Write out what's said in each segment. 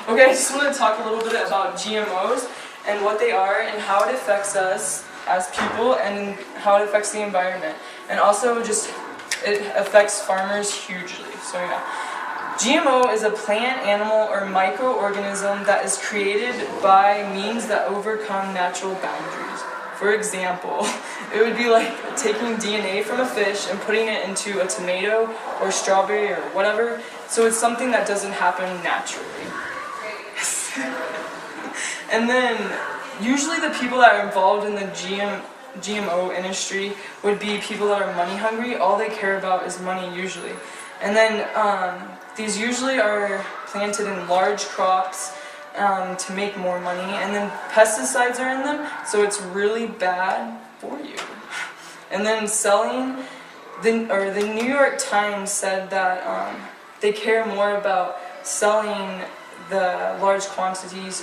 Okay, I just want to talk a little bit about GMOs and what they are and how it affects us as people and how it affects the environment. And also just it affects farmers hugely. So yeah. GMO is a plant, animal, or microorganism that is created by means that overcome natural boundaries. For example, it would be like taking DNA from a fish and putting it into a tomato or strawberry or whatever. So it's something that doesn't happen naturally. And then usually the people that are involved in the GMO industry would be people that are money hungry. All they care about is money usually. And then these usually are planted in large crops to make more money. And then pesticides are in them, so it's really bad for you. And then selling, the New York Times said that they care more about selling the large quantities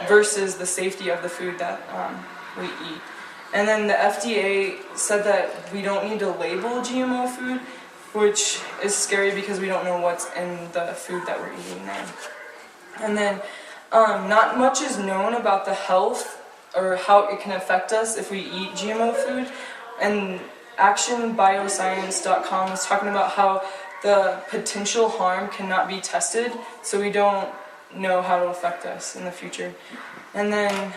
versus the safety of the food that we eat. And then the FDA said that we don't need to label GMO food, which is scary because we don't know what's in the food that we're eating now. And then not much is known about the health or how it can affect us if we eat GMO food. And actionbioscience.com is talking about how the potential harm cannot be tested, so we don't know how to affect us in the future. And then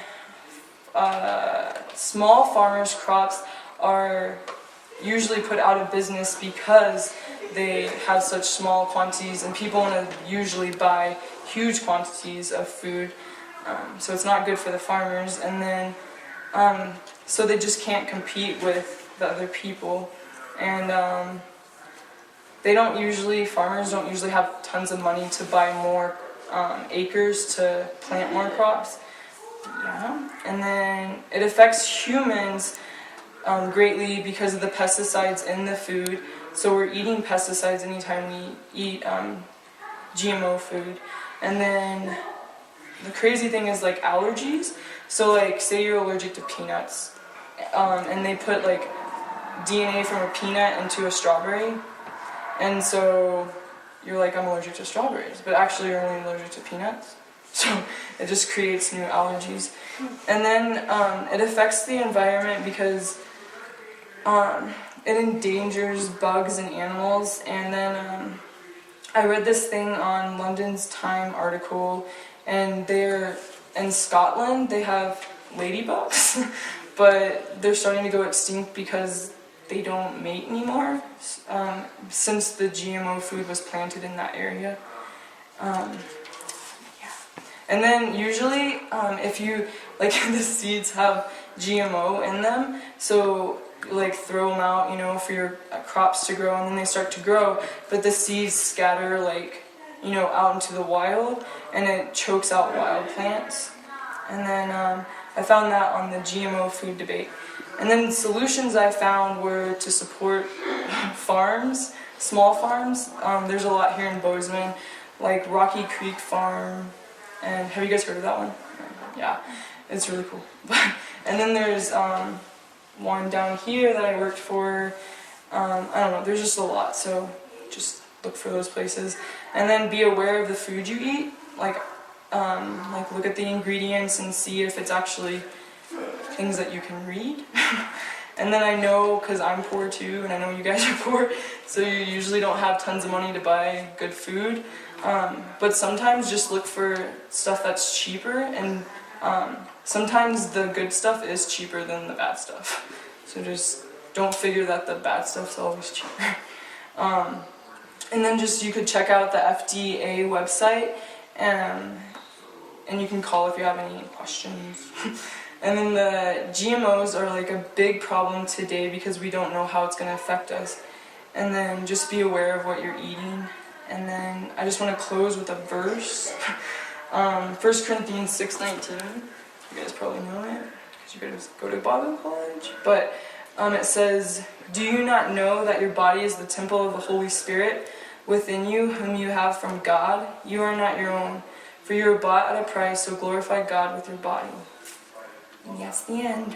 small farmers' crops are usually put out of business because they have such small quantities and people want to usually buy huge quantities of food, so it's not good for the farmers. And then so they just can't compete with the other people, and farmers don't usually have tons of money to buy more acres to plant more crops. Yeah. And then it affects humans greatly because of the pesticides in the food. So we're eating pesticides anytime we eat GMO food. And then the crazy thing is like allergies. So like say you're allergic to peanuts and they put like DNA from a peanut into a strawberry, and so you're like, I'm allergic to strawberries, but actually you're only allergic to peanuts. So it just creates new allergies. And then it affects the environment because it endangers bugs and animals. And then I read this thing on London's Time article, and they're in Scotland, they have ladybugs, but they're starting to go extinct because they don't mate anymore since the GMO food was planted in that area. And then usually if you, like the seeds have GMO in them, so like throw them out, you know, for your crops to grow, and then they start to grow, but the seeds scatter like, you know, out into the wild, and it chokes out wild plants. And then I found that on the GMO food debate. And then solutions I found were to support farms, small farms. There's a lot here in Bozeman, like Rocky Creek Farm. And have you guys heard of that one? Yeah, it's really cool. And then there's one down here that I worked for. I don't know, there's just a lot, so just look for those places. And then be aware of the food you eat. Like look at the ingredients and see if it's actually things that you can read. And then I know, because I'm poor too, and I know you guys are poor, so you usually don't have tons of money to buy good food. But sometimes just look for stuff that's cheaper, and sometimes the good stuff is cheaper than the bad stuff. So just don't figure that the bad stuff's always cheaper. And then just you could check out the FDA website, and you can call if you have any questions. And then the GMOs are like a big problem today because we don't know how it's going to affect us. And then just be aware of what you're eating. And then I just want to close with a verse. 1 Corinthians 6:19. You guys probably know it because you guys go to Bible college. But it says, "Do you not know that your body is the temple of the Holy Spirit within you, whom you have from God? You are not your own, for you are bought at a price, so glorify God with your body." And that's the end.